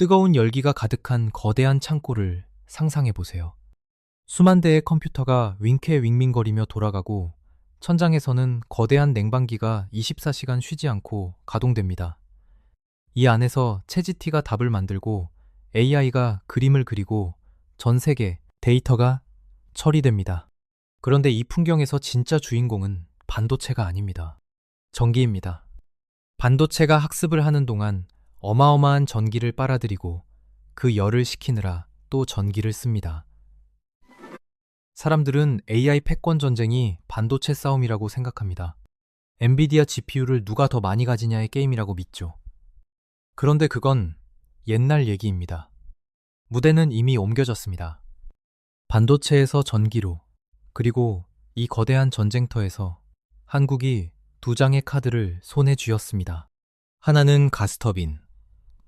뜨거운 열기가 가득한 거대한 창고를 상상해 보세요. 수만 대의 컴퓨터가 윙쾌윙밍거리며 돌아가고 천장에서는 거대한 냉방기가 24시간 쉬지 않고 가동됩니다. 이 안에서 챗GPT가 답을 만들고 AI가 그림을 그리고 전 세계 데이터가 처리됩니다. 그런데 이 풍경에서 진짜 주인공은 반도체가 아닙니다. 전기입니다. 반도체가 학습을 하는 동안 어마어마한 전기를 빨아들이고 그 열을 식히느라 또 전기를 씁니다. 사람들은 AI 패권 전쟁이 반도체 싸움이라고 생각합니다. 엔비디아 GPU를 누가 더 많이 가지냐의 게임이라고 믿죠. 그런데 그건 옛날 얘기입니다. 무대는 이미 옮겨졌습니다. 반도체에서 전기로, 그리고 이 거대한 전쟁터에서 한국이 두 장의 카드를 손에 쥐었습니다. 하나는 가스터빈,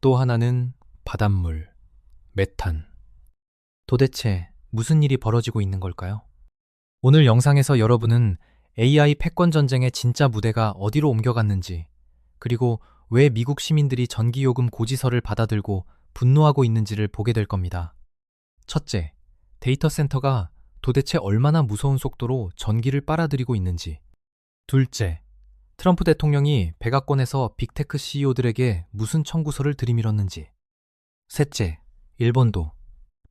또 하나는 바닷물, 메탄. 도대체 무슨 일이 벌어지고 있는 걸까요? 오늘 영상에서 여러분은 AI 패권 전쟁의 진짜 무대가 어디로 옮겨갔는지, 그리고 왜 미국 시민들이 전기요금 고지서를 받아들고 분노하고 있는지를 보게 될 겁니다. 첫째, 데이터 센터가 도대체 얼마나 무서운 속도로 전기를 빨아들이고 있는지. 둘째, 트럼프 대통령이 백악관에서 빅테크 CEO들에게 무슨 청구서를 들이밀었는지. 셋째, 일본도,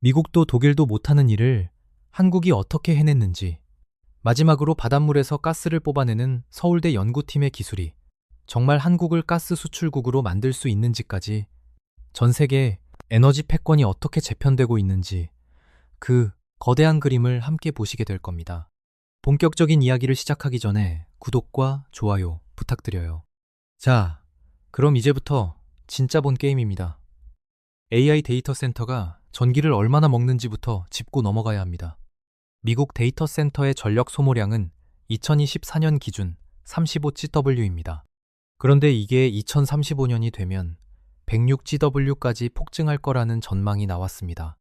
미국도 독일도 못하는 일을 한국이 어떻게 해냈는지. 마지막으로 바닷물에서 가스를 뽑아내는 서울대 연구팀의 기술이 정말 한국을 가스 수출국으로 만들 수 있는지까지, 전 세계 에너지 패권이 어떻게 재편되고 있는지, 그 거대한 그림을 함께 보시게 될 겁니다. 본격적인 이야기를 시작하기 전에 구독과 좋아요 부탁드려요. 자, 그럼 이제부터 진짜 본 게임입니다. AI 데이터 센터가 전기를 얼마나 먹는지부터 짚고 넘어가야 합니다. 미국 데이터 센터의 전력 소모량은 2024년 기준 35GW입니다. 그런데 이게 2035년이 되면 106GW까지 폭증할 거라는 전망이 나왔습니다.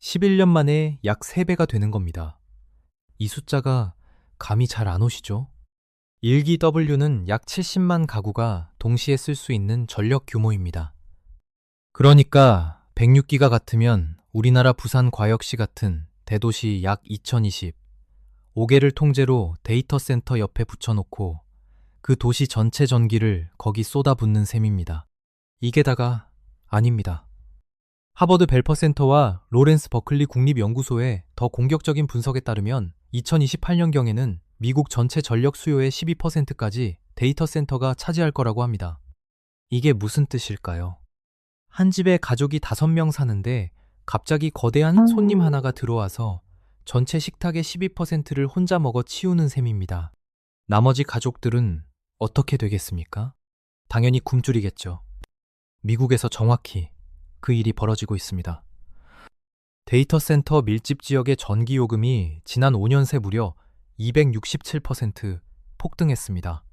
11년 만에 약 3배가 되는 겁니다. 이 숫자가 감이 잘 안 오시죠? 1GW는 약 70만 가구가 동시에 쓸 수 있는 전력 규모입니다. 그러니까 106기가 같으면 우리나라 부산광역시 같은 대도시 약 2020, 5개를 통째로 데이터 센터 옆에 붙여놓고 그 도시 전체 전기를 거기 쏟아붓는 셈입니다. 이게 다가 아닙니다. 하버드 벨퍼 센터와 로렌스 버클리 국립연구소의 더 공격적인 분석에 따르면 2028년경에는 미국 전체 전력 수요의 12%까지 데이터 센터가 차지할 거라고 합니다. 이게 무슨 뜻일까요? 한 집에 가족이 5명 사는데 갑자기 거대한 손님 하나가 들어와서 전체 식탁의 12%를 혼자 먹어 치우는 셈입니다. 나머지 가족들은 어떻게 되겠습니까? 당연히 굶주리겠죠. 미국에서 정확히 그 일이 벌어지고 있습니다. 데이터 센터 밀집 지역의 전기 요금이 지난 5년 새 무려 267% 폭등했습니다.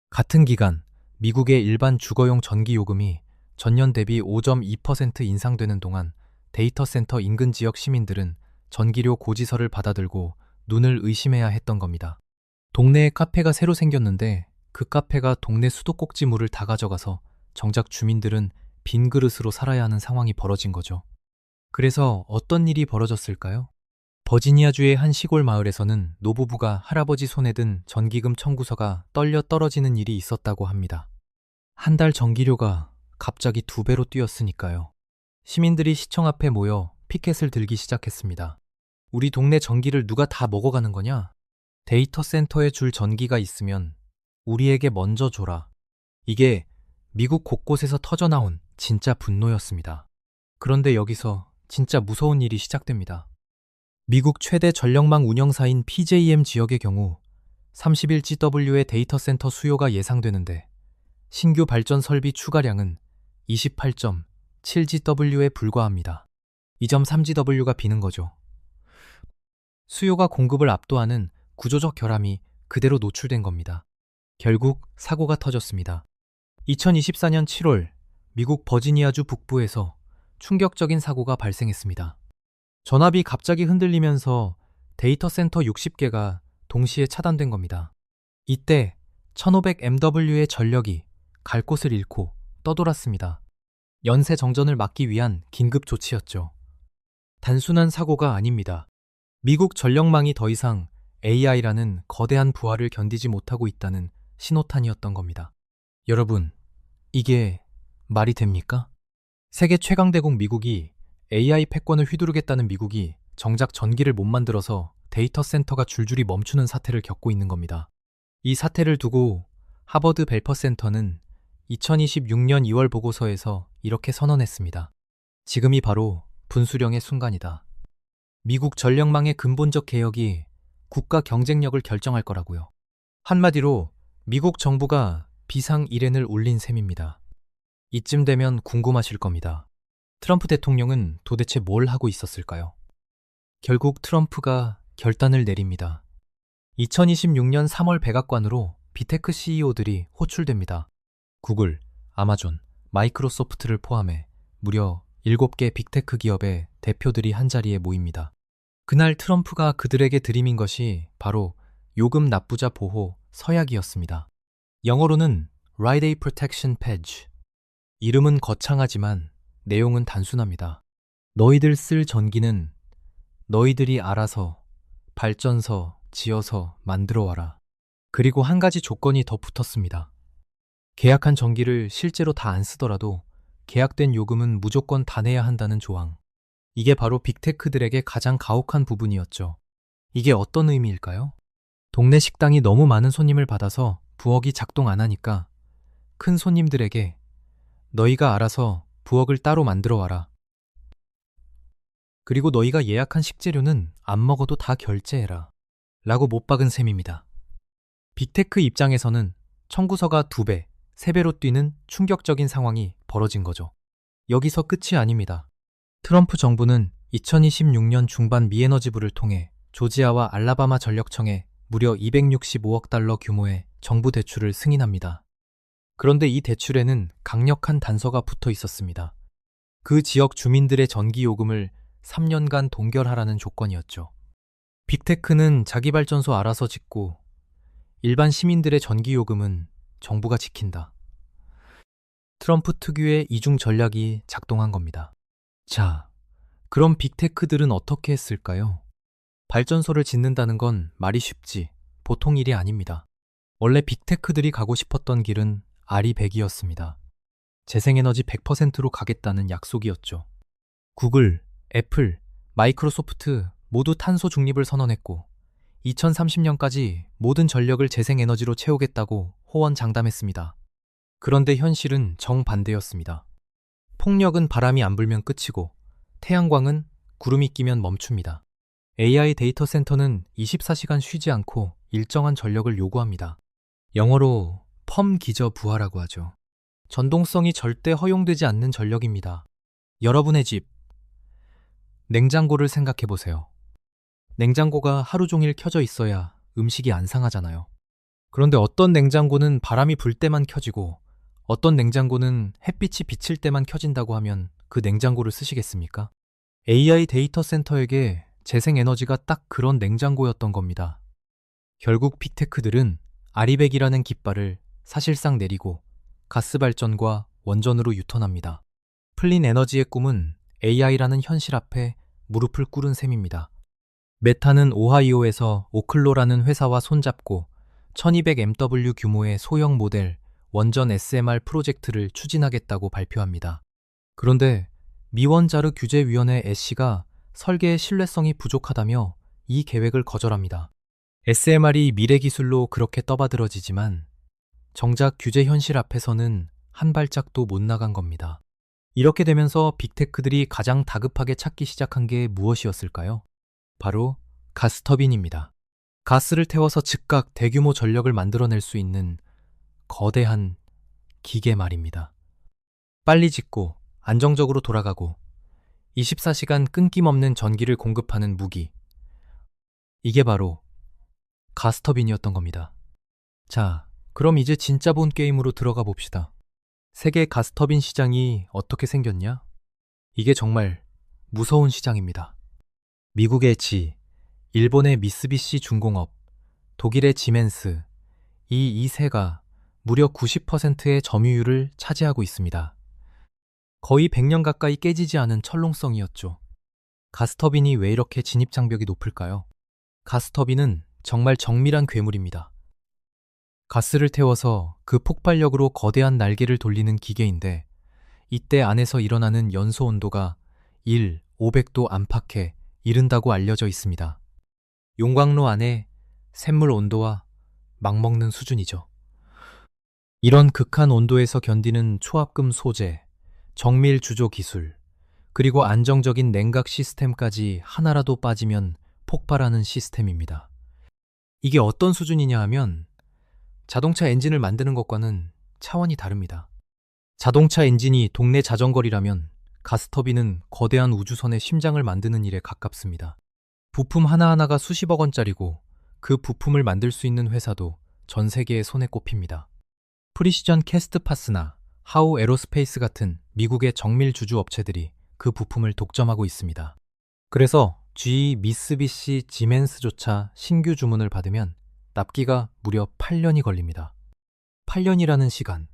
같은 기간 미국의 일반 주거용 전기 요금이 전년 대비 5.2% 인상되는 동안 데이터 센터 인근 지역 시민들은 전기료 고지서를 받아들고 눈을 의심해야 했던 겁니다. 동네에 카페가 새로 생겼는데 그 카페가 동네 수도꼭지물을 다 가져가서 정작 주민들은 빈 그릇으로 살아야 하는 상황이 벌어진 거죠. 그래서 어떤 일이 벌어졌을까요? 버지니아주의 한 시골 마을에서는 노부부가 할아버지 손에 든 전기금 청구서가 떨려 떨어지는 일이 있었다고 합니다. 한 달 전기료가 갑자기 2배로 뛰었으니까요. 시민들이 시청 앞에 모여 피켓을 들기 시작했습니다. 우리 동네 전기를 누가 다 먹어가는 거냐? 데이터 센터에 줄 전기가 있으면 우리에게 먼저 줘라. 이게 미국 곳곳에서 터져나온 진짜 분노였습니다. 그런데 여기서 진짜 무서운 일이 시작됩니다. 미국 최대 전력망 운영사인 PJM 지역의 경우 31GW의 데이터 센터 수요가 예상되는데 신규 발전 설비 추가량은 28.7GW에 불과합니다. 2.3GW가 비는 거죠. 수요가 공급을 압도하는 구조적 결함이 그대로 노출된 겁니다. 결국 사고가 터졌습니다. 2024년 7월 미국 버지니아주 북부에서 충격적인 사고가 발생했습니다. 전압이 갑자기 흔들리면서 데이터 센터 60개가 동시에 차단된 겁니다. 이때 1500MW의 전력이 갈 곳을 잃고 떠돌았습니다. 연쇄 정전을 막기 위한 긴급 조치였죠. 단순한 사고가 아닙니다. 미국 전력망이 더 이상 AI라는 거대한 부하를 견디지 못하고 있다는 신호탄이었던 겁니다. 여러분, 이게 말이 됩니까? 세계 최강대국 미국이 AI 패권을 휘두르겠다는 미국이 정작 전기를 못 만들어서 데이터 센터가 줄줄이 멈추는 사태를 겪고 있는 겁니다. 이 사태를 두고 하버드 벨퍼 센터는 2026년 2월 보고서에서 이렇게 선언했습니다. 지금이 바로 분수령의 순간이다. 미국 전력망의 근본적 개혁이 국가 경쟁력을 결정할 거라고요. 한마디로 미국 정부가 비상 이렌을 울린 셈입니다. 이쯤 되면 궁금하실 겁니다. 트럼프 대통령은 도대체 뭘 하고 있었을까요? 결국 트럼프가 결단을 내립니다. 2026년 3월 백악관으로 빅테크 CEO들이 호출됩니다. 구글, 아마존, 마이크로소프트를 포함해 무려 7개 빅테크 기업의 대표들이 한자리에 모입니다. 그날 트럼프가 그들에게 들이민 것이 바로 요금 납부자 보호 서약이었습니다. 영어로는 Right A Protection Pledge. 이름은 거창하지만 내용은 단순합니다. 너희들 쓸 전기는 너희들이 알아서 발전소 지어서 만들어 와라. 그리고 한 가지 조건이 더 붙었습니다. 계약한 전기를 실제로 다 안 쓰더라도 계약된 요금은 무조건 다 내야 한다는 조항. 이게 바로 빅테크들에게 가장 가혹한 부분이었죠. 이게 어떤 의미일까요? 동네 식당이 너무 많은 손님을 받아서 부엌이 작동 안 하니까 큰 손님들에게 너희가 알아서 부엌을 따로 만들어 와라. 그리고 너희가 예약한 식재료는 안 먹어도 다 결제해라. 라고 못 박은 셈입니다. 빅테크 입장에서는 청구서가 2배, 3배로 뛰는 충격적인 상황이 벌어진 거죠. 여기서 끝이 아닙니다. 트럼프 정부는 2026년 중반 미에너지부를 통해 조지아와 알라바마 전력청에 무려 265억 달러 규모의 정부 대출을 승인합니다. 그런데 이 대출에는 강력한 단서가 붙어 있었습니다. 그 지역 주민들의 전기요금을 3년간 동결하라는 조건이었죠. 빅테크는 자기 발전소 알아서 짓고 일반 시민들의 전기요금은 정부가 지킨다. 트럼프 특유의 이중 전략이 작동한 겁니다. 자, 그럼 빅테크들은 어떻게 했을까요? 발전소를 짓는다는 건 말이 쉽지 보통 일이 아닙니다. 원래 빅테크들이 가고 싶었던 길은 아리백이었습니다. 재생에너지 100%로 가겠다는 약속이었죠. 구글, 애플, 마이크로소프트 모두 탄소 중립을 선언했고 2030년까지 모든 전력을 재생에너지로 채우겠다고 호언장담했습니다. 그런데 현실은 정반대였습니다. 폭력은 바람이 안 불면 끝이고 태양광은 구름이 끼면 멈춥니다. AI 데이터 센터는 24시간 쉬지 않고 일정한 전력을 요구합니다. 영어로 펌 기저 부하라고 하죠. 전동성이 절대 허용되지 않는 전력입니다. 여러분의 집, 냉장고를 생각해 보세요. 냉장고가 하루 종일 켜져 있어야 음식이 안 상하잖아요. 그런데 어떤 냉장고는 바람이 불 때만 켜지고 어떤 냉장고는 햇빛이 비칠 때만 켜진다고 하면 그 냉장고를 쓰시겠습니까? AI 데이터 센터에게 재생에너지가 딱 그런 냉장고였던 겁니다. 결국 빅테크들은 아리백이라는 깃발을 사실상 내리고 가스발전과 원전으로 유턴합니다. 풀린 에너지의 꿈은 AI라는 현실 앞에 무릎을 꿇은 셈입니다. 메타는 오하이오에서 오클로라는 회사와 손잡고 1200MW 규모의 소형 모델 원전 SMR 프로젝트를 추진하겠다고 발표합니다. 그런데 미원자르 규제위원회 애쉬가 설계의 신뢰성이 부족하다며 이 계획을 거절합니다. SMR이 미래 기술로 그렇게 떠받들어지지만 정작 규제 현실 앞에서는 한 발짝도 못 나간 겁니다. 이렇게 되면서 빅테크들이 가장 다급하게 찾기 시작한 게 무엇이었을까요? 바로 가스터빈입니다. 가스를 태워서 즉각 대규모 전력을 만들어낼 수 있는 거대한 기계 말입니다. 빨리 짓고 안정적으로 돌아가고 24시간 끊김없는 전기를 공급하는 무기. 이게 바로 가스터빈이었던 겁니다. 자, 그럼 이제 진짜 본 게임으로 들어가 봅시다. 세계 가스터빈 시장이 어떻게 생겼냐? 이게 정말 무서운 시장입니다. 미국의 지, 일본의 미쓰비시 중공업, 독일의 지멘스, 이 2세가 무려 90%의 점유율을 차지하고 있습니다. 거의 100년 가까이 깨지지 않은 철롱성이었죠. 가스터빈이 왜 이렇게 진입장벽이 높을까요? 가스터빈은 정말 정밀한 괴물입니다. 가스를 태워서 그 폭발력으로 거대한 날개를 돌리는 기계인데 이때 안에서 일어나는 연소 온도가 500도 안팎에 이른다고 알려져 있습니다. 용광로 안에 샘물 온도와 맞먹는 수준이죠. 이런 극한 온도에서 견디는 초합금 소재, 정밀 주조 기술, 그리고 안정적인 냉각 시스템까지 하나라도 빠지면 폭발하는 시스템입니다. 이게 어떤 수준이냐 하면 자동차 엔진을 만드는 것과는 차원이 다릅니다. 자동차 엔진이 동네 자전거리라면 가스터빈은 거대한 우주선의 심장을 만드는 일에 가깝습니다. 부품 하나하나가 수십억 원짜리고 그 부품을 만들 수 있는 회사도 전 세계에 손에 꼽힙니다. 프리시전 캐스트파스나 하우 에로스페이스 같은 미국의 정밀 주주 업체들이 그 부품을 독점하고 있습니다. 그래서 GE, 미쓰비시, 지멘스조차 신규 주문을 받으면 납기가 무려 8년이 걸립니다. 8년이라는 시간.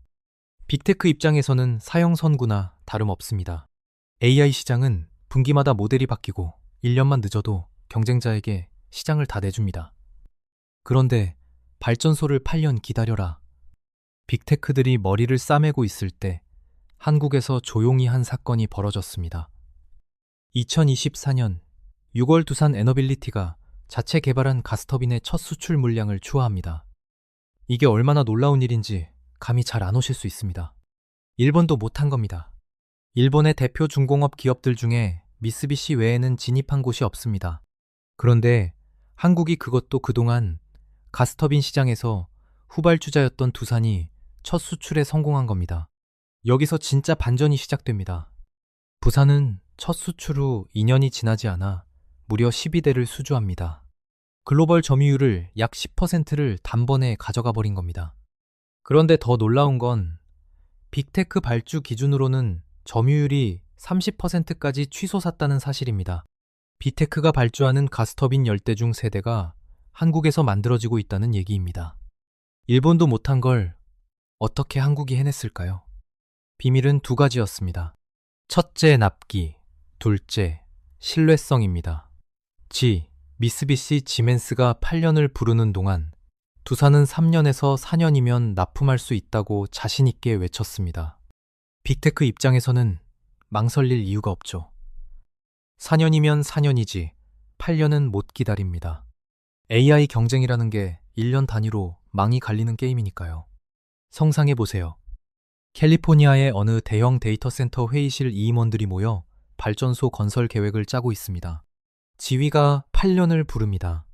빅테크 입장에서는 사형 선고나 다름없습니다. AI 시장은 분기마다 모델이 바뀌고 1년만 늦어도 경쟁자에게 시장을 다 내줍니다. 그런데 발전소를 8년 기다려라. 빅테크들이 머리를 싸매고 있을 때 한국에서 조용히 한 사건이 벌어졌습니다. 2024년 6월 두산 에너빌리티가 자체 개발한 가스터빈의 첫 수출 물량을 추하합니다. 이게 얼마나 놀라운 일인지 감이 잘 안 오실 수 있습니다. 일본도 못한 겁니다. 일본의 대표 중공업 기업들 중에 미쓰비시 외에는 진입한 곳이 없습니다. 그런데 한국이 그것도 그동안 가스터빈 시장에서 후발주자였던 두산이 첫 수출에 성공한 겁니다. 여기서 진짜 반전이 시작됩니다. 부산은 첫 수출 후 2년이 지나지 않아 무려 12대를 수주합니다. 글로벌 점유율을 약 10%를 단번에 가져가 버린 겁니다. 그런데 더 놀라운 건 빅테크 발주 기준으로는 점유율이 30%까지 취소샀다는 사실입니다. 빅테크가 발주하는 가스터빈 10대 중 3대가 한국에서 만들어지고 있다는 얘기입니다. 일본도 못한 걸 어떻게 한국이 해냈을까요? 비밀은 2가지였습니다. 첫째, 납기. 둘째, 신뢰성입니다. 미쓰비시 지멘스가 8년을 부르는 동안 두산은 3년에서 4년이면 납품할 수 있다고 자신있게 외쳤습니다. 빅테크 입장에서는 망설일 이유가 없죠. 4년이면 4년이지 8년은 못 기다립니다. AI 경쟁이라는 게 1년 단위로 망이 갈리는 게임이니까요. 상상해보세요. 캘리포니아의 어느 대형 데이터 센터 회의실 임원들이 모여 발전소 건설 계획을 짜고 있습니다. 지휘가 8년을 부릅니다.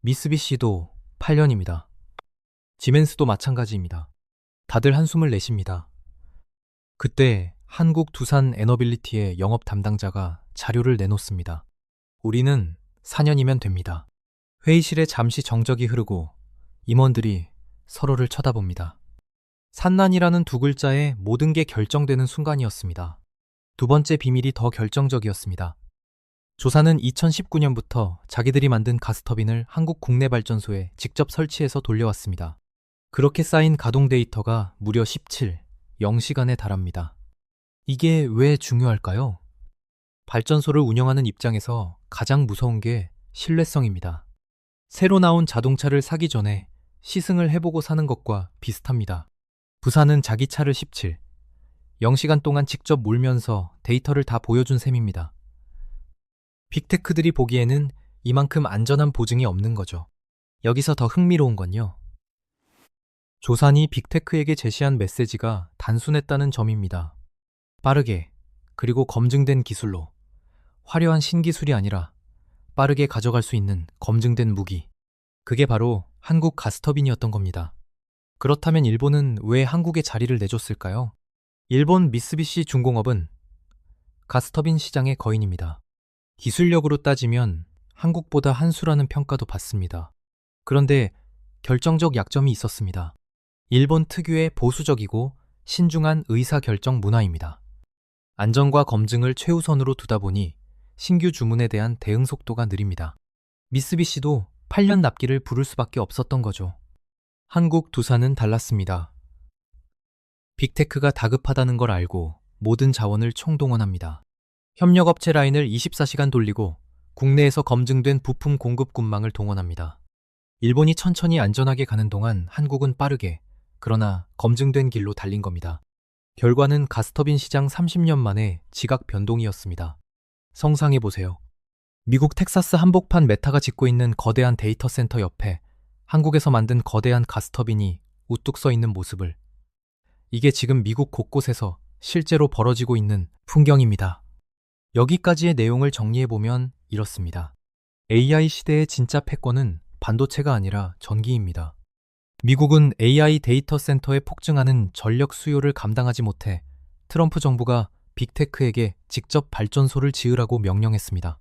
미쓰비시도 8년입니다. 지멘스도 마찬가지입니다. 다들 한숨을 내쉽니다. 그때 한국 두산 에너빌리티의 영업 담당자가 자료를 내놓습니다. 우리는 4년이면 됩니다. 회의실에 잠시 정적이 흐르고 임원들이 서로를 쳐다봅니다. 산난이라는 2글자에 모든 게 결정되는 순간이었습니다. 2번째 비밀이 더 결정적이었습니다. 조사는 2019년부터 자기들이 만든 가스터빈을 한국 국내 발전소에 직접 설치해서 돌려왔습니다. 그렇게 쌓인 가동 데이터가 무려 0시간에 달합니다. 이게 왜 중요할까요? 발전소를 운영하는 입장에서 가장 무서운 게 신뢰성입니다. 새로 나온 자동차를 사기 전에 시승을 해보고 사는 것과 비슷합니다. 부산은 자기 차를 0시간 동안 직접 몰면서 데이터를 다 보여준 셈입니다. 빅테크들이 보기에는 이만큼 안전한 보증이 없는 거죠. 여기서 더 흥미로운 건요. 조산이 빅테크에게 제시한 메시지가 단순했다는 점입니다. 빠르게, 그리고 검증된 기술로, 화려한 신기술이 아니라 빠르게 가져갈 수 있는 검증된 무기. 그게 바로 한국 가스터빈이었던 겁니다. 그렇다면 일본은 왜 한국에 자리를 내줬을까요? 일본 미쓰비시 중공업은 가스터빈 시장의 거인입니다. 기술력으로 따지면 한국보다 한 수라는 평가도 받습니다. 그런데 결정적 약점이 있었습니다. 일본 특유의 보수적이고 신중한 의사결정 문화입니다. 안전과 검증을 최우선으로 두다 보니 신규 주문에 대한 대응 속도가 느립니다. 미쓰비시도 8년 납기를 부를 수밖에 없었던 거죠. 한국 두산은 달랐습니다. 빅테크가 다급하다는 걸 알고 모든 자원을 총동원합니다. 협력업체 라인을 24시간 돌리고 국내에서 검증된 부품 공급 군망을 동원합니다. 일본이 천천히 안전하게 가는 동안 한국은 빠르게, 그러나 검증된 길로 달린 겁니다. 결과는 가스터빈 시장 30년 만에 지각 변동이었습니다. 상상해보세요. 미국 텍사스 한복판 메타가 짓고 있는 거대한 데이터 센터 옆에 한국에서 만든 거대한 가스터빈이 우뚝 서 있는 모습을. 이게 지금 미국 곳곳에서 실제로 벌어지고 있는 풍경입니다. 여기까지의 내용을 정리해보면 이렇습니다. AI 시대의 진짜 패권은 반도체가 아니라 전기입니다. 미국은 AI 데이터 센터에 폭증하는 전력 수요를 감당하지 못해 트럼프 정부가 빅테크에게 직접 발전소를 지으라고 명령했습니다.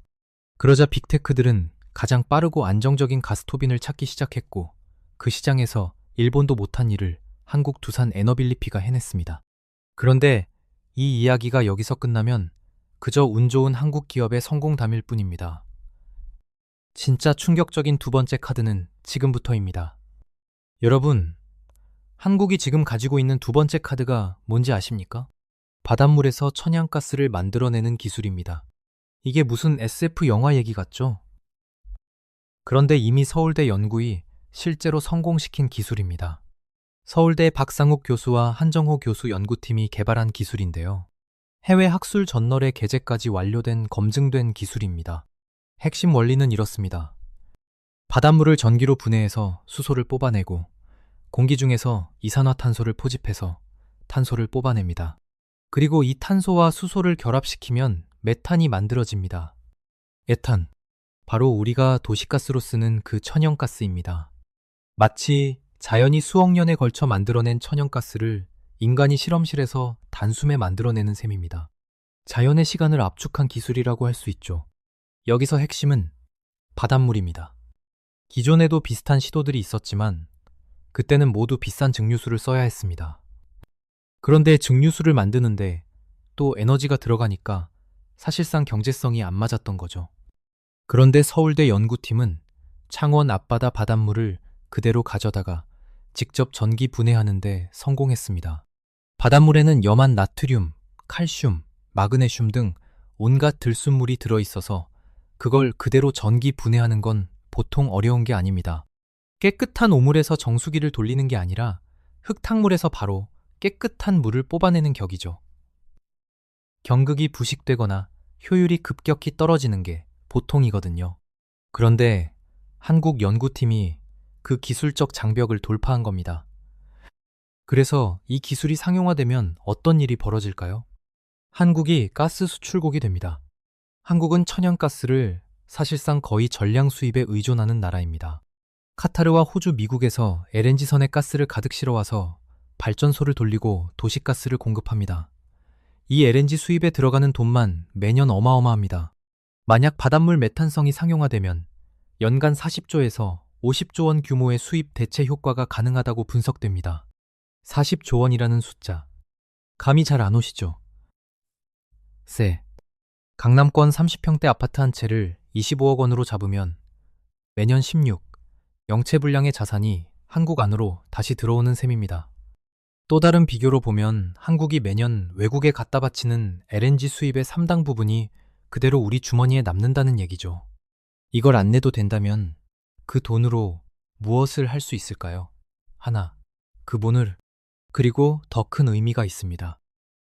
그러자 빅테크들은 가장 빠르고 안정적인 가스토빈을 찾기 시작했고 그 시장에서 일본도 못한 일을 한국 두산 에너빌리피가 해냈습니다. 그런데 이 이야기가 여기서 끝나면 그저 운 좋은 한국 기업의 성공담일 뿐입니다. 진짜 충격적인 두 번째 카드는 지금부터입니다. 여러분, 한국이 지금 가지고 있는 두 번째 카드가 뭔지 아십니까? 바닷물에서 천연가스를 만들어내는 기술입니다. 이게 무슨 SF 영화 얘기 같죠? 그런데 이미 서울대 연구이 실제로 성공시킨 기술입니다. 서울대 박상욱 교수와 한정호 교수 연구팀이 개발한 기술인데요. 해외 학술 저널에 게재까지 완료된 검증된 기술입니다. 핵심 원리는 이렇습니다. 바닷물을 전기로 분해해서 수소를 뽑아내고 공기 중에서 이산화탄소를 포집해서 탄소를 뽑아냅니다. 그리고 이 탄소와 수소를 결합시키면 메탄이 만들어집니다. 에탄, 바로 우리가 도시가스로 쓰는 그 천연가스입니다. 마치 자연이 수억 년에 걸쳐 만들어낸 천연가스를 인간이 실험실에서 단숨에 만들어내는 셈입니다. 자연의 시간을 압축한 기술이라고 할 수 있죠. 여기서 핵심은 바닷물입니다. 기존에도 비슷한 시도들이 있었지만 그때는 모두 비싼 증류수를 써야 했습니다. 그런데 증류수를 만드는데 또 에너지가 들어가니까 사실상 경제성이 안 맞았던 거죠. 그런데 서울대 연구팀은 창원 앞바다 바닷물을 그대로 가져다가 직접 전기 분해하는데 성공했습니다. 바닷물에는 염한 나트륨, 칼슘, 마그네슘 등 온갖 들순물이 들어있어서 그걸 그대로 전기 분해하는 건 보통 어려운 게 아닙니다. 깨끗한 오물에서 정수기를 돌리는 게 아니라 흙탕물에서 바로 깨끗한 물을 뽑아내는 격이죠. 경극이 부식되거나 효율이 급격히 떨어지는 게 보통이거든요. 그런데 한국 연구팀이 그 기술적 장벽을 돌파한 겁니다. 그래서 이 기술이 상용화되면 어떤 일이 벌어질까요? 한국이 가스 수출국이 됩니다. 한국은 천연가스를 사실상 거의 전량 수입에 의존하는 나라입니다. 카타르와 호주, 미국에서 LNG선에 가스를 가득 실어와서 발전소를 돌리고 도시가스를 공급합니다. 이 LNG 수입에 들어가는 돈만 매년 어마어마합니다. 만약 바닷물 메탄성이 상용화되면 연간 40조에서 50조 원 규모의 수입 대체 효과가 가능하다고 분석됩니다. 40조 원이라는 숫자. 감이 잘 안 오시죠? 강남권 30평대 아파트 한 채를 25억 원으로 잡으면 매년 16, 영체불량의 자산이 한국 안으로 다시 들어오는 셈입니다. 또 다른 비교로 보면 한국이 매년 외국에 갖다 바치는 LNG 수입의 3당 부분이 그대로 우리 주머니에 남는다는 얘기죠. 이걸 안 내도 된다면 그 돈으로 무엇을 할 수 있을까요? 하나, 그분을. 그리고 더 큰 의미가 있습니다.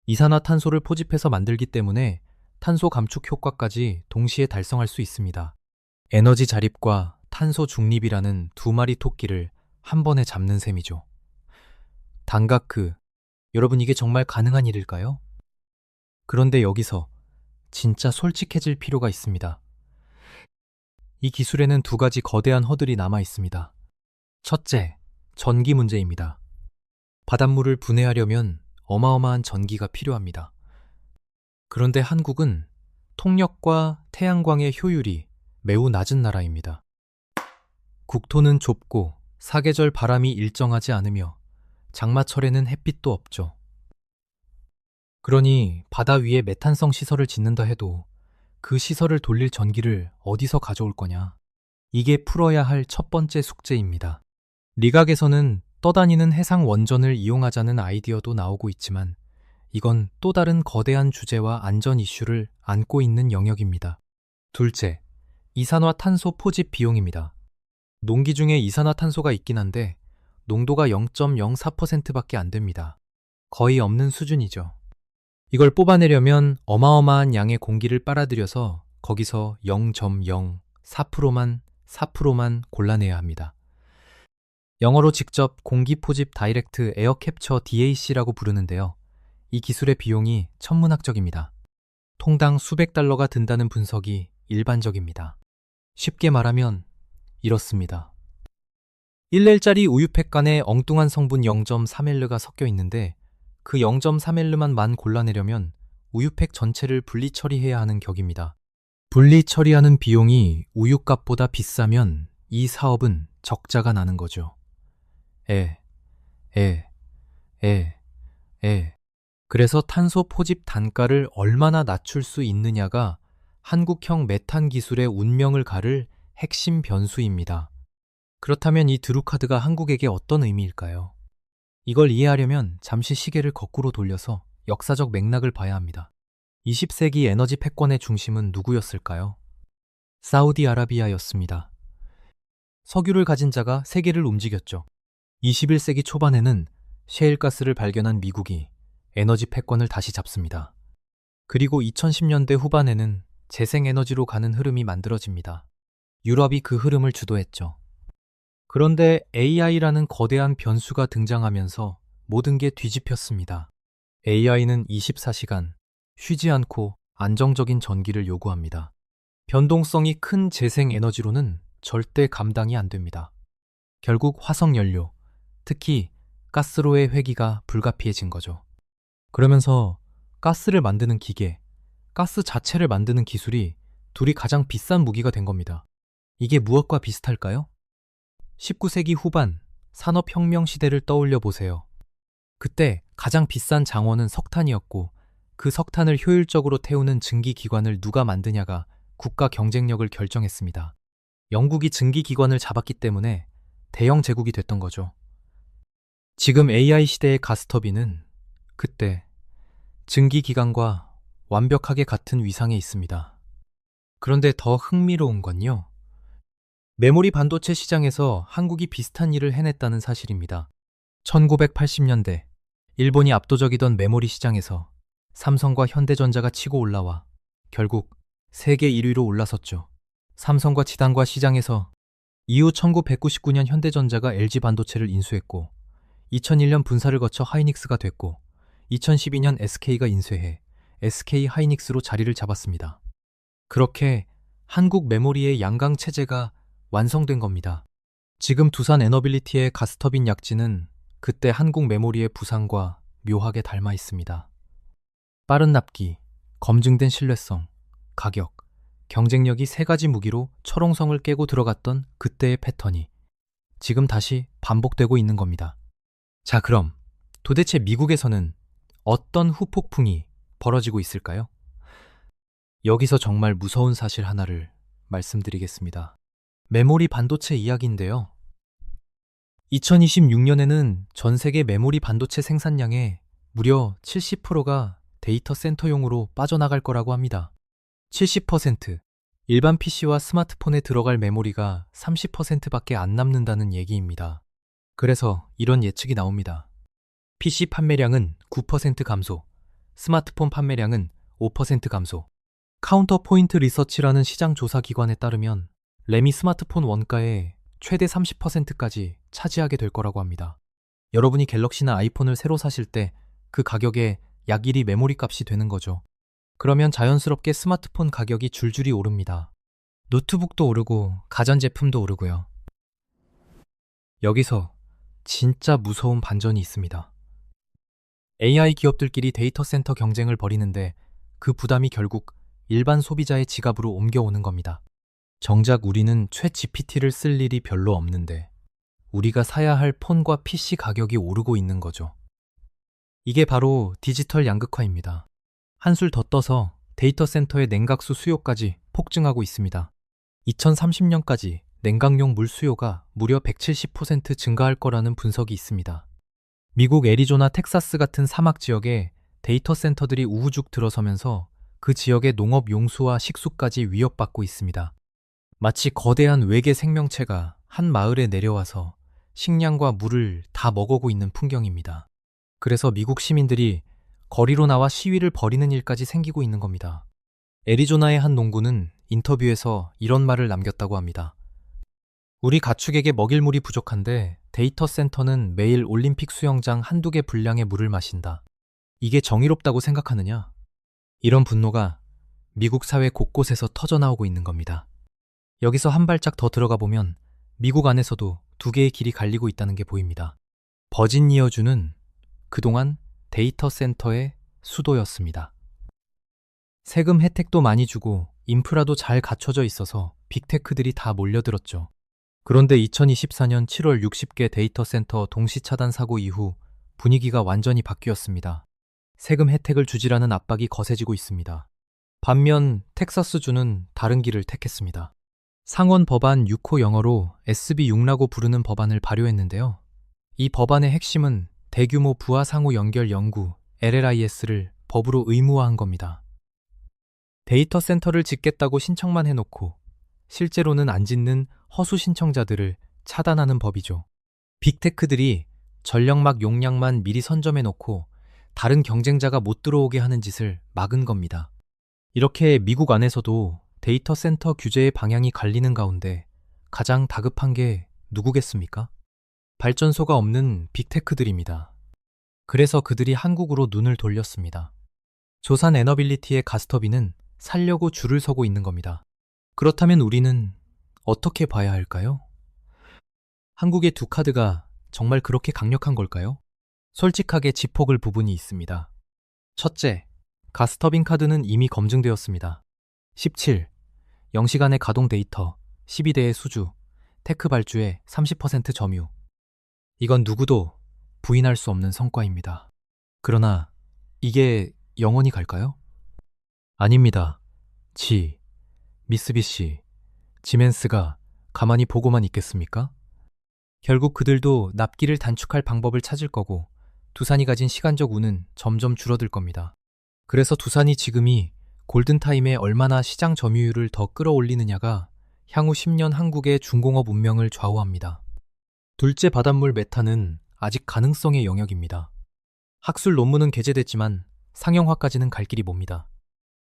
이산화탄소를 포집해서 만들기 때문에 탄소 감축 효과까지 동시에 달성할 수 있습니다. 에너지 자립과 탄소 중립이라는 두 마리 토끼를 한 번에 잡는 셈이죠. 단가크, 여러분 이게 정말 가능한 일일까요? 그런데 여기서 진짜 솔직해질 필요가 있습니다. 이 기술에는 두 가지 거대한 허들이 남아 있습니다. 첫째, 전기 문제입니다. 바닷물을 분해하려면 어마어마한 전기가 필요합니다. 그런데 한국은 통력과 태양광의 효율이 매우 낮은 나라입니다. 국토는 좁고 사계절 바람이 일정하지 않으며 장마철에는 햇빛도 없죠. 그러니 바다 위에 메탄성 시설을 짓는다 해도 그 시설을 돌릴 전기를 어디서 가져올 거냐? 이게 풀어야 할 첫 번째 숙제입니다. 리각에서는 떠다니는 해상 원전을 이용하자는 아이디어도 나오고 있지만 이건 또 다른 거대한 주제와 안전 이슈를 안고 있는 영역입니다. 둘째, 이산화탄소 포집 비용입니다. 농기 중에 이산화탄소가 있긴 한데 농도가 0.04%밖에 안 됩니다. 거의 없는 수준이죠. 이걸 뽑아내려면 어마어마한 양의 공기를 빨아들여서 거기서 0.04%만 골라내야 합니다. 영어로 직접 공기 포집 다이렉트 에어 캡처 DAC라고 부르는데요. 이 기술의 비용이 천문학적입니다. 통당 수백 달러가 든다는 분석이 일반적입니다. 쉽게 말하면 이렇습니다. 1L짜리 우유팩 안에 엉뚱한 성분 0.3L가 섞여 있는데 그 0.3L만 골라내려면 우유팩 전체를 분리 처리해야 하는 격입니다. 분리 처리하는 비용이 우유값보다 비싸면 이 사업은 적자가 나는 거죠. 그래서 탄소 포집 단가를 얼마나 낮출 수 있느냐가 한국형 메탄 기술의 운명을 가를 핵심 변수입니다. 그렇다면 이 드루카드가 한국에게 어떤 의미일까요? 이걸 이해하려면 잠시 시계를 거꾸로 돌려서 역사적 맥락을 봐야 합니다. 20세기 에너지 패권의 중심은 누구였을까요? 사우디아라비아였습니다. 석유를 가진 자가 세계를 움직였죠. 21세기 초반에는 셰일가스를 발견한 미국이 에너지 패권을 다시 잡습니다. 그리고 2010년대 후반에는 재생에너지로 가는 흐름이 만들어집니다. 유럽이 그 흐름을 주도했죠. 그런데 AI라는 거대한 변수가 등장하면서 모든 게 뒤집혔습니다. AI는 24시간 쉬지 않고 안정적인 전기를 요구합니다. 변동성이 큰 재생에너지로는 절대 감당이 안 됩니다. 결국 화석연료, 특히 가스로의 회귀가 불가피해진 거죠. 그러면서 가스를 만드는 기계, 가스 자체를 만드는 기술이 둘이 가장 비싼 무기가 된 겁니다. 이게 무엇과 비슷할까요? 19세기 후반 산업혁명 시대를 떠올려 보세요. 그때 가장 비싼 장원은 석탄이었고 그 석탄을 효율적으로 태우는 증기기관을 누가 만드냐가 국가 경쟁력을 결정했습니다. 영국이 증기기관을 잡았기 때문에 대영 제국이 됐던 거죠. 지금 AI 시대의 가스터빈은 그때 증기기관과 완벽하게 같은 위상에 있습니다. 그런데 더 흥미로운 건요. 메모리 반도체 시장에서 한국이 비슷한 일을 해냈다는 사실입니다. 1980년대 일본이 압도적이던 메모리 시장에서 삼성과 현대전자가 치고 올라와 결국 세계 1위로 올라섰죠. 삼성과 지단과 시장에서 이후 1999년 현대전자가 LG 반도체를 인수했고 2001년 분사를 거쳐 하이닉스가 됐고 2012년 SK가 인수해 SK 하이닉스로 자리를 잡았습니다. 그렇게 한국 메모리의 양강 체제가 완성된 겁니다. 지금 두산 에너빌리티의 가스터빈 약진은 그때 한국 메모리의 부상과 묘하게 닮아 있습니다. 빠른 납기, 검증된 신뢰성, 가격, 경쟁력이 세 가지 무기로 철옹성을 깨고 들어갔던 그때의 패턴이 지금 다시 반복되고 있는 겁니다. 자, 그럼 도대체 미국에서는 어떤 후폭풍이 벌어지고 있을까요? 여기서 정말 무서운 사실 하나를 말씀드리겠습니다. 메모리 반도체 이야기인데요. 2026년에는 전 세계 메모리 반도체 생산량의 무려 70%가 데이터 센터용으로 빠져나갈 거라고 합니다. 70%, 일반 PC와 스마트폰에 들어갈 메모리가 30%밖에 안 남는다는 얘기입니다. 그래서 이런 예측이 나옵니다. PC 판매량은 9% 감소, 스마트폰 판매량은 5% 감소. 카운터포인트 리서치라는 시장 조사 기관에 따르면 램이 스마트폰 원가의 최대 30%까지 차지하게 될 거라고 합니다. 여러분이 갤럭시나 아이폰을 새로 사실 때 그 가격에 약 1이 메모리 값이 되는 거죠. 그러면 자연스럽게 스마트폰 가격이 줄줄이 오릅니다. 노트북도 오르고 가전제품도 오르고요. 여기서 진짜 무서운 반전이 있습니다. AI 기업들끼리 데이터 센터 경쟁을 벌이는데 그 부담이 결국 일반 소비자의 지갑으로 옮겨오는 겁니다. 정작 우리는 최 GPT를 쓸 일이 별로 없는데 우리가 사야 할 폰과 PC 가격이 오르고 있는 거죠. 이게 바로 디지털 양극화입니다. 한술 더 떠서 데이터 센터의 냉각수 수요까지 폭증하고 있습니다. 2030년까지 냉각용 물 수요가 무려 170% 증가할 거라는 분석이 있습니다. 미국 애리조나, 텍사스 같은 사막 지역에 데이터 센터들이 우후죽 들어서면서 그 지역의 농업 용수와 식수까지 위협받고 있습니다. 마치 거대한 외계 생명체가 한 마을에 내려와서 식량과 물을 다 먹어고 있는 풍경입니다. 그래서 미국 시민들이 거리로 나와 시위를 벌이는 일까지 생기고 있는 겁니다. 애리조나의 한 농부는 인터뷰에서 이런 말을 남겼다고 합니다. 우리 가축에게 먹일 물이 부족한데 데이터 센터는 매일 올림픽 수영장 한두 개 분량의 물을 마신다. 이게 정의롭다고 생각하느냐? 이런 분노가 미국 사회 곳곳에서 터져나오고 있는 겁니다. 여기서 한 발짝 더 들어가 보면 미국 안에서도 두 개의 길이 갈리고 있다는 게 보입니다. 버지니아주는 그동안 데이터 센터의 수도였습니다. 세금 혜택도 많이 주고 인프라도 잘 갖춰져 있어서 빅테크들이 다 몰려들었죠. 그런데 2024년 7월 60개 데이터 센터 동시 차단 사고 이후 분위기가 완전히 바뀌었습니다. 세금 혜택을 주지라는 압박이 거세지고 있습니다. 반면 텍사스주는 다른 길을 택했습니다. 상원 법안 6호, 영어로 SB6라고 부르는 법안을 발효했는데요. 이 법안의 핵심은 대규모 부하 상호 연결 연구 LLIS를 법으로 의무화한 겁니다. 데이터 센터를 짓겠다고 신청만 해놓고 실제로는 안 짓는 허수 신청자들을 차단하는 법이죠. 빅테크들이 전력막 용량만 미리 선점해놓고 다른 경쟁자가 못 들어오게 하는 짓을 막은 겁니다. 이렇게 미국 안에서도 데이터 센터 규제의 방향이 갈리는 가운데 가장 다급한 게 누구겠습니까? 발전소가 없는 빅테크들입니다. 그래서 그들이 한국으로 눈을 돌렸습니다. 조산 에너빌리티의 가스터빈은 살려고 줄을 서고 있는 겁니다. 그렇다면 우리는 어떻게 봐야 할까요? 한국의 두 카드가 정말 그렇게 강력한 걸까요? 솔직하게 짚어볼 부분이 있습니다. 첫째, 가스터빈 카드는 이미 검증되었습니다. 17, 0시간의 가동 데이터, 12대의 수주, 테크 발주의 30% 점유. 이건 누구도 부인할 수 없는 성과입니다. 그러나 이게 영원히 갈까요? 아닙니다. 미쓰비시, 지멘스가 가만히 보고만 있겠습니까? 결국 그들도 납기를 단축할 방법을 찾을 거고 두산이 가진 시간적 우는 점점 줄어들 겁니다. 그래서 두산이 지금이 골든타임에 얼마나 시장 점유율을 더 끌어올리느냐가 향후 10년 한국의 중공업 운명을 좌우합니다. 둘째, 바닷물 메탄은 아직 가능성의 영역입니다. 학술 논문은 게재됐지만 상용화까지는 갈 길이 멉니다.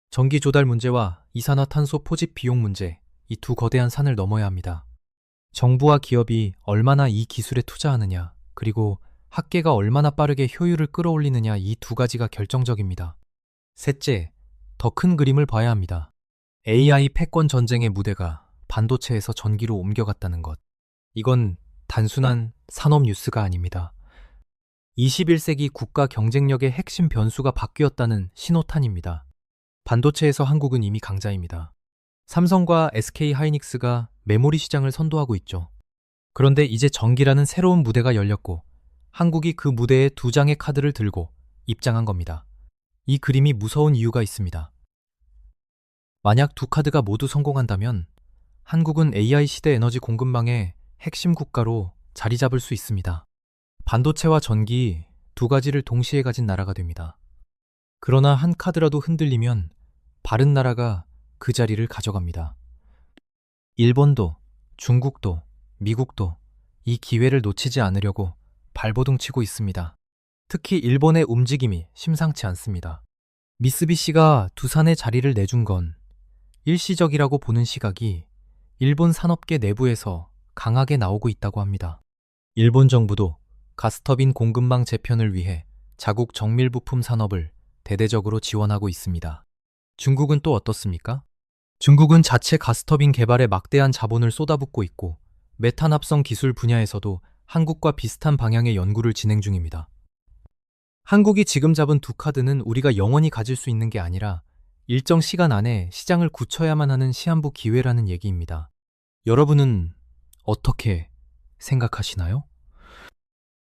전기 조달 문제와 이산화탄소 포집 비용 문제, 이 두 거대한 산을 넘어야 합니다. 정부와 기업이 얼마나 이 기술에 투자하느냐, 그리고 학계가 얼마나 빠르게 효율을 끌어올리느냐, 이 두 가지가 결정적입니다. 셋째, 더 큰 그림을 봐야 합니다. AI 패권 전쟁의 무대가 반도체에서 전기로 옮겨갔다는 것. 이건 단순한 산업 뉴스가 아닙니다. 21세기 국가 경쟁력의 핵심 변수가 바뀌었다는 신호탄입니다. 반도체에서 한국은 이미 강자입니다. 삼성과 SK 하이닉스가 메모리 시장을 선도하고 있죠. 그런데 이제 전기라는 새로운 무대가 열렸고 한국이 그 무대에 두 장의 카드를 들고 입장한 겁니다. 이 그림이 무서운 이유가 있습니다. 만약 두 카드가 모두 성공한다면 한국은 AI 시대 에너지 공급망의 핵심 국가로 자리 잡을 수 있습니다. 반도체와 전기 두 가지를 동시에 가진 나라가 됩니다. 그러나 한 카드라도 흔들리면 바른 나라가 그 자리를 가져갑니다. 일본도, 중국도, 미국도 이 기회를 놓치지 않으려고 발버둥 치고 있습니다. 특히 일본의 움직임이 심상치 않습니다. 미쓰비시가 두산의 자리를 내준 건 일시적이라고 보는 시각이 일본 산업계 내부에서 강하게 나오고 있다고 합니다. 일본 정부도 가스터빈 공급망 재편을 위해 자국 정밀 부품 산업을 대대적으로 지원하고 있습니다. 중국은 또 어떻습니까? 중국은 자체 가스터빈 개발에 막대한 자본을 쏟아붓고 있고 메탄 합성 기술 분야에서도 한국과 비슷한 방향의 연구를 진행 중입니다. 한국이 지금 잡은 두 카드는 우리가 영원히 가질 수 있는 게 아니라 일정 시간 안에 시장을 굳혀야만 하는 시한부 기회라는 얘기입니다. 여러분은 어떻게 생각하시나요?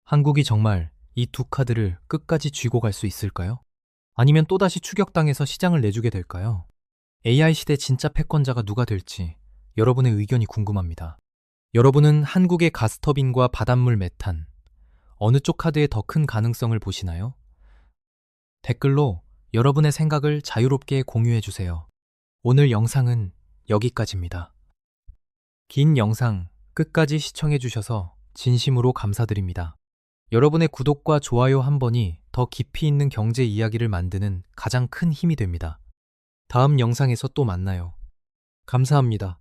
한국이 정말 이 두 카드를 끝까지 쥐고 갈 수 있을까요? 아니면 또다시 추격당해서 시장을 내주게 될까요? AI 시대 진짜 패권자가 누가 될지 여러분의 의견이 궁금합니다. 여러분은 한국의 가스터빈과 바닷물 메탄, 어느 쪽 카드에 더 큰 가능성을 보시나요? 댓글로 여러분의 생각을 자유롭게 공유해 주세요. 오늘 영상은 여기까지입니다. 긴 영상 끝까지 시청해 주셔서 진심으로 감사드립니다. 여러분의 구독과 좋아요 한 번이 더 깊이 있는 경제 이야기를 만드는 가장 큰 힘이 됩니다. 다음 영상에서 또 만나요. 감사합니다.